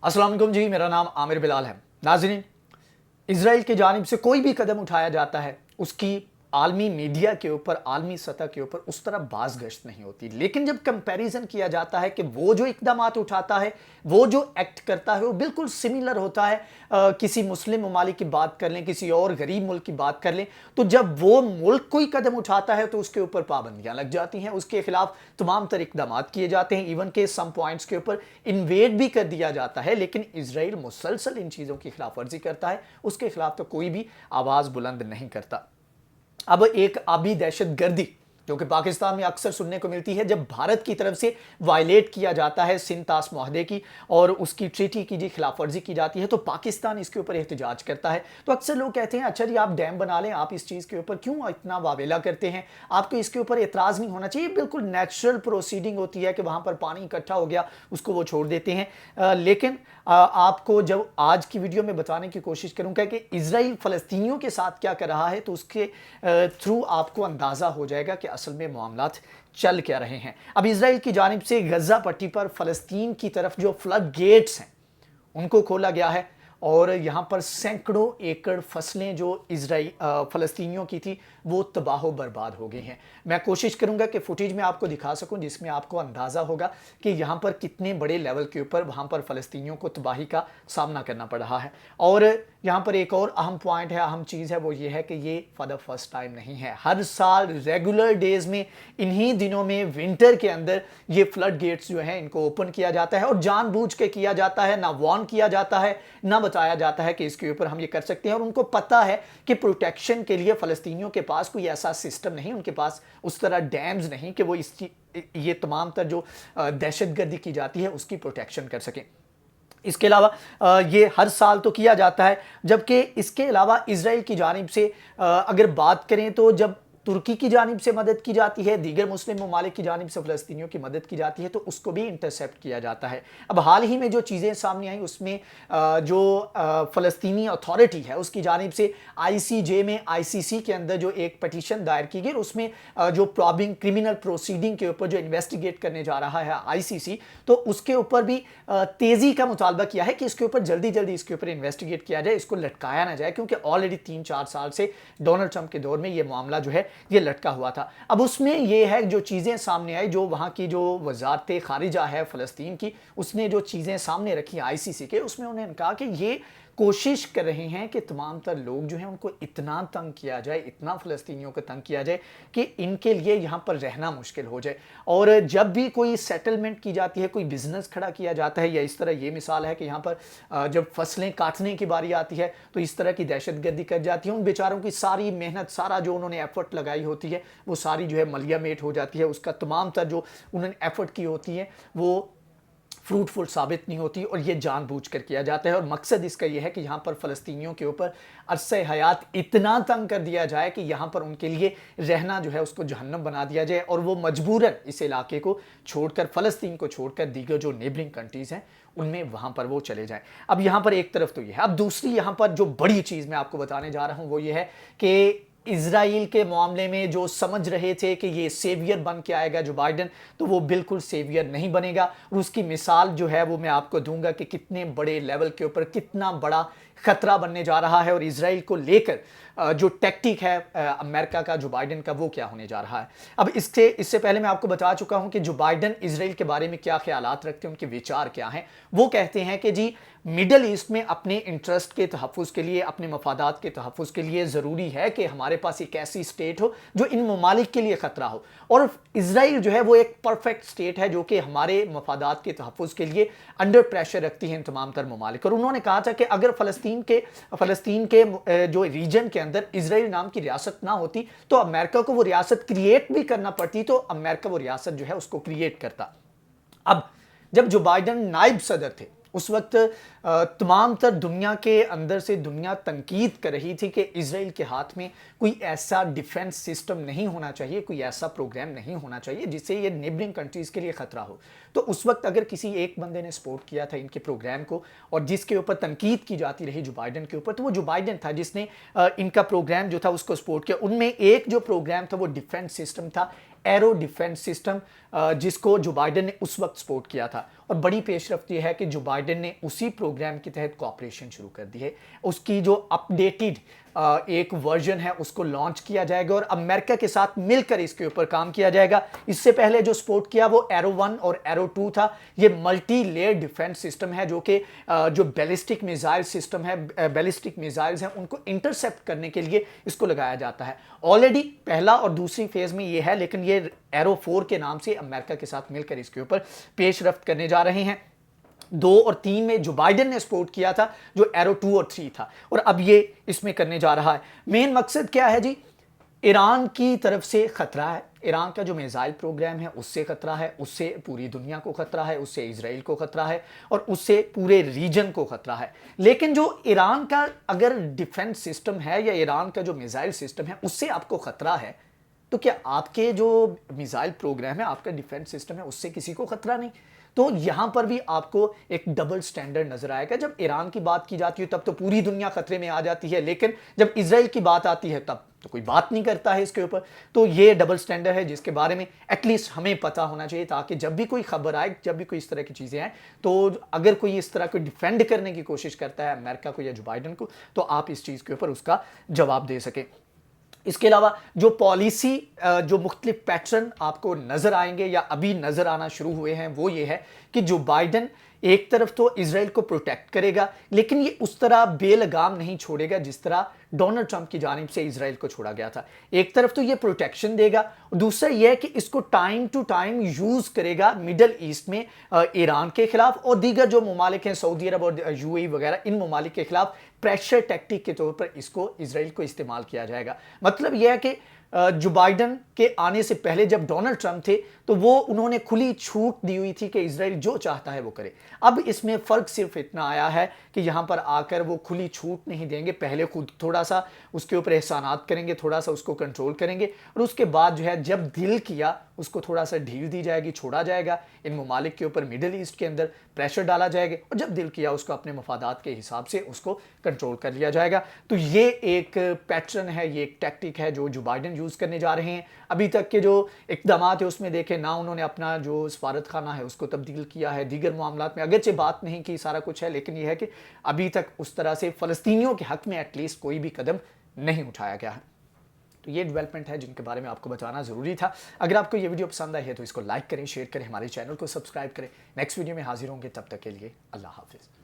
अस्सलाम वालेकुम जी, मेरा नाम आमिर बिलाल है। नाज़रीन, इज़राइल की जानिब से कोई भी कदम उठाया जाता है उसकी आलमी मीडिया के ऊपर, आलमी सतह के ऊपर उस तरह बाज़ गश्त नहीं होती। लेकिन जब कंपैरिजन किया जाता है कि वो जो इक़दामात उठाता है, वो जो एक्ट करता है, वो बिल्कुल सिमिलर होता है। किसी मुस्लिम ममालिक की बात कर लें, किसी और गरीब मुल्क की बात कर लें, तो जब वो मुल्क कोई कदम उठाता है तो उसके ऊपर पाबंदियां लग जाती हैं, उसके खिलाफ तमाम तर इक़दामात किए जाते हैं, इवन के सम पॉइंट्स के ऊपर इन्वेड भी कर दिया जाता है। लेकिन इज़राइल मुसलसल इन चीज़ों की खिलाफ वर्जी करता है, उसके खिलाफ तो कोई भी आवाज़ बुलंद नहीं करता। अब एक आबी दहशत गर्दी जो कि पाकिस्तान में अक्सर सुनने को मिलती है, जब भारत की तरफ से वायलेट किया जाता है सिंध तास मुआहदे की और उसकी ट्रीटी की जी खिलाफ वर्जी की जाती है, तो पाकिस्तान इसके ऊपर एहतजाज करता है। तो अक्सर लोग कहते हैं अच्छा जी आप डैम बना लें, आप इस चीज़ के ऊपर क्यों इतना वावेला करते हैं, आपको इसके ऊपर एतराज़ नहीं होना चाहिए। बिल्कुल नेचुरल प्रोसीडिंग होती है कि वहाँ पर पानी इकट्ठा हो गया, उसको वो छोड़ देते हैं। लेकिन आपको जब आज की वीडियो में बताने की कोशिश करूँगा कि इज़राइल फ़लस्तीनियों के साथ क्या कर रहा है, तो उसके थ्रू आपको अंदाज़ा हो जाएगा कि असल में मामलात चल क्या रहे हैं। अब इज़राइल की जानिब से गज़ा पट्टी पर फ़लस्तीन की तरफ जो फ्लड गेट्स हैं उनको खोला गया है और यहाँ पर सैकड़ों एकड़ फसलें जो फ़लस्तीनियों की थी वो तबाह बर्बाद हो गई हैं। मैं कोशिश करूंगा कि फुटेज में आपको दिखा सकूं जिसमें आपको अंदाज़ा होगा कि यहाँ पर कितने बड़े लेवल के ऊपर वहाँ पर फ़लस्तीनियों को तबाही का सामना करना पड़ रहा है। और यहाँ पर एक और अहम पॉइंट है, अहम चीज़ है, वो ये है कि ये फॉर द फर्स्ट टाइम नहीं है। हर साल रेगुलर डेज में इन्हीं दिनों में विंटर के अंदर ये फ्लड गेट्स जो हैं इनको ओपन किया जाता है और जानबूझ के किया जाता है, ना वार्न किया जाता है, ना बताया जाता है कि इसके ऊपर हम ये कर सकते हैं। और उनको पता है कि प्रोटेक्शन के लिए फ़लस्तीनियों के पास कोई ऐसा सिस्टम नहीं, उनके पास उस तरह डैम्स नहीं कि वो ये तमाम तर जो दहशतगर्दी की जाती है उसकी प्रोटेक्शन कर सकें। इसके अलावा ये हर साल तो किया जाता है, जबकि इसके अलावा इज़राइल की जानिब से अगर बात करें तो जब तुर्की की जानिब से मदद की जाती है, दीगर मुस्लिम ममालिक की जानिब से फ़लस्तीनियों की मदद की जाती है, तो उसको भी इंटरसेप्ट किया जाता है। अब हाल ही में जो चीज़ें सामने आई उसमें जो फ़लस्तीनी अथॉरिटी है उसकी जानिब से ICJ में ICC के अंदर जो एक पटिशन दायर की गई, उसमें जो प्रॉबिंग क्रिमिनल प्रोसीडिंग के ऊपर जो इन्वेस्टिगेट करने जा रहा है ICC, तो उसके ऊपर भी तेज़ी का मुतालबा किया है कि इसके ऊपर जल्दी जल्दी इसके ऊपर इन्वेस्टिगेट किया जाए, इसको लटकाया ना जाए, क्योंकि ऑलरेडी 3-4 साल से डोनाल्ड ट्रंप के दौर में ये मामला जो है ये लटका हुआ था। अब उसमें ये है जो चीज़ें सामने आई, जो वहाँ की जो वज़ारत ख़ारिजा है फ़लस्तीन की, उसने जो चीज़ें सामने रखी ICC के, उसमें उन्होंने कहा कि ये कोशिश कर रहे हैं कि तमाम तर लोग जो हैं उनको इतना तंग किया जाए, इतना फ़लस्तीनियों को तंग किया जाए कि इनके लिए यहाँ पर रहना मुश्किल हो जाए। और जब भी कोई सेटलमेंट की जाती है, कोई बिज़नेस खड़ा किया जाता है, या इस तरह ये मिसाल है कि यहाँ पर जब फसलें काटने की बारी आती है तो इस तरह की दहशतगर्दी कर जाती है, उन बेचारों की सारी मेहनत, सारा जो उन्होंने एफर्ट लगाई होती है वो सारी जो है मलिया मेट हो जाती है। उसका तमाम तर जो उन्होंने एफर्ट की होती है वो फ्रूटफुल साबित नहीं होती, और ये जानबूझ कर किया जाता है। और मकसद इसका ये है कि यहाँ पर फ़लस्तीनियों के ऊपर अरसे हयात इतना तंग कर दिया जाए कि यहाँ पर उनके लिए रहना जो है उसको जहन्नम बना दिया जाए, और वो मजबूरन इस इलाके को छोड़कर, फ़लस्तीन को छोड़कर दीगर जो नेबरिंग कंट्रीज़ हैं उनमें वहाँ पर वो चले जाएं। अब यहाँ पर एक तरफ तो ये है, अब दूसरी यहाँ पर जो बड़ी चीज़ मैं आपको बताने जा रहा हूँ वो ये है कि इज़राइल के मामले में जो समझ रहे थे कि ये सेवियर बन के आएगा जो बाइडन, तो वो बिल्कुल सेवियर नहीं बनेगा। और उसकी मिसाल जो है वो मैं आपको दूंगा कि कितने बड़े लेवल के ऊपर कितना बड़ा खतरा बनने जा रहा है, और इज़राइल को लेकर जो टैक्टिक है अमेरिका का, जो बाइडन का, वो क्या होने जा रहा है। अब इससे पहले मैं आपको बता चुका हूं कि जो बाइडन इज़राइल के बारे में क्या ख्यालात रखते हैं, उनके विचार क्या हैं। वो कहते हैं कि जी मिडल ईस्ट में अपने इंटरेस्ट के तहफ़्फ़ुज़ के लिए, अपने मफादात के तहफ़्फ़ुज़ के लिए ज़रूरी है कि हमारे पास एक ऐसी स्टेट हो जो इन ममालिक के लिए ख़तरा हो, और इज़राइल जो है वो एक परफेक्ट स्टेट है जो कि हमारे मफादात के तहफ़्फ़ुज़ के लिए अंडर प्रेशर रखती है इन तमाम तर ममालिक। और उन्होंने कहा था कि अगर फ़लस्तीन के जो रीजन के अंदर इज़राइल नाम की रियासत ना होती तो अमेरिका को वो रियासत क्रिएट भी करना पड़ती, तो अमेरिका वो रियासत जो है उसको क्रिएट करता। अब जब जो बाइडन नायब सदर थे उस वक्त तमाम तर दुनिया के अंदर से दुनिया तनकीद कर रही थी कि इज़राइल के हाथ में कोई ऐसा डिफेंस सिस्टम नहीं होना चाहिए, कोई ऐसा प्रोग्राम नहीं होना चाहिए जिससे ये नेबरिंग कंट्रीज़ के लिए ख़तरा हो। तो उस वक्त अगर किसी एक बंदे ने सपोर्ट किया था इनके प्रोग्राम को और जिसके ऊपर तनकीद की जाती रही जो बाइडन के ऊपर, तो वो जो बाइडन था जिसने इनका प्रोग्राम जो था उसको सपोर्ट किया। उनमें एक जो प्रोग्राम था वो डिफेंस सिस्टम था, एरो डिफेंस सिस्टम जिसको जो बाइडन ने उस वक्त सपोर्ट किया था। और बड़ी पेशरफ्त यह है कि जो बाइडन ने उसी प्रोग्राम के तहत कॉपरेशन शुरू कर दी है। उसकी जो अपडेटेड एक वर्जन है उसको लॉन्च किया जाएगा और अमेरिका के साथ मिलकर इसके ऊपर काम किया जाएगा। इससे पहले जो सपोर्ट किया वो एरो 1 और एरो 2 था। ये मल्टी लेयर डिफेंस सिस्टम है जो कि जो बैलिस्टिक मिसाइल सिस्टम है, बैलिस्टिक मिसाइल्स हैं उनको इंटरसेप्ट करने के लिए इसको लगाया जाता है। ऑलरेडी पहला और दूसरी फेज में ये है, लेकिन ये एरो 4 के नाम से अमेरिका के साथ मिलकर इसके ऊपर पेशरफ्त करने जा रहे हैं। 2 और 3 में जो बाइडन ने सपोर्ट किया था जो एरो 2 और 3 था, और अब ये इसमें करने जा रहा है। मेन मकसद क्या है जी? ईरान की तरफ से खतरा है। ईरान का जो मिसाइल प्रोग्राम है उससे खतरा है, उससे पूरी दुनिया को खतरा है, उससे इजराइल को खतरा है और उससे पूरे रीजन को खतरा है। लेकिन जो ईरान का अगर डिफेंस सिस्टम है या ईरान का जो मिसाइल सिस्टम है उससे आपको खतरा है, तो क्या आपके जो मिसाइल प्रोग्राम है, आपका डिफेंस सिस्टम है, उससे किसी को खतरा नहीं? तो यहां पर भी आपको एक डबल स्टैंडर्ड नजर आएगा। जब ईरान की बात की जाती है तब तो पूरी दुनिया खतरे में आ जाती है, लेकिन जब इजराइल की बात आती है तब तो कोई बात नहीं करता है इसके ऊपर। तो ये डबल स्टैंडर्ड है जिसके बारे में एटलीस्ट हमें पता होना चाहिए, ताकि जब भी कोई खबर आए, जब भी कोई इस तरह की चीजें आए, तो अगर कोई इस तरह को डिफेंड करने की कोशिश करता है अमेरिका को या जो बाइडन को, तो आप इस चीज के ऊपर उसका जवाब दे सके। इसके अलावा जो पॉलिसी जो मुख्तलिफ पैटर्न आपको नजर आएंगे या अभी नजर आना शुरू हुए हैं वो ये है कि जो बाइडन एक तरफ तो इजराइल को प्रोटेक्ट करेगा, लेकिन ये उस तरह बेलगाम नहीं छोड़ेगा जिस तरह डोनाल्ड ट्रंप की जानिब से इजराइल को छोड़ा गया था। एक तरफ तो ये प्रोटेक्शन देगा और दूसरा यह है कि इसको टाइम टू टाइम यूज करेगा मिडल ईस्ट में ईरान के खिलाफ और दीगर जो ममालिक हैं, सऊदी अरब और यूएई वगैरह, इन ममालिक के खिलाफ प्रेशर टैक्टिक के तौर पर इसको इजराइल को इस्तेमाल किया जाएगा। मतलब यह है कि जो बाइडन के आने से पहले जब डोनाल्ड ट्रंप थे तो वो उन्होंने खुली छूट दी हुई थी कि इजराइल जो चाहता है वो करे। अब इसमें फर्क सिर्फ इतना आया है कि यहां पर आकर वो खुली छूट नहीं देंगे, पहले खुद थोड़ा सा उसके ऊपर एहसानात करेंगे, थोड़ा सा उसको कंट्रोल करेंगे और उसके बाद जो है जब दिल किया उसको थोड़ा सा ढील दी जाएगी, छोड़ा जाएगा। इन ममालिक के ऊपर मिडिल ईस्ट के अंदर प्रेशर डाला जाएगा और जब दिल किया उसको अपने मफादात के हिसाब से उसको कंट्रोल कर लिया जाएगा। तो ये एक पैटर्न है, ये एक टैक्टिक है जो बाइडन यूज करने जा रहे हैं। अभी तक के जो इक़दाम है उसमें देखें ना, उन्होंने अपना जो सफारत खाना है उसको तब्दील किया है, दीगर मामलात में अगरचे बात नहीं की, सारा कुछ है, लेकिन यह है कि अभी तक उस तरह से फ़लस्तीनियों के हक में एटलीस्ट कोई भी कदम नहीं उठाया गया है। तो ये डेवलपमेंट है जिनके बारे में आपको बताना ज़रूरी था। अगर आपको ये वीडियो पसंद आई है तो इसको लाइक करें, शेयर करें, हमारे चैनल को सब्सक्राइब करें। नेक्स्ट वीडियो में हाजिर होंगे, तब तक के लिए अल्लाह हाफिज़।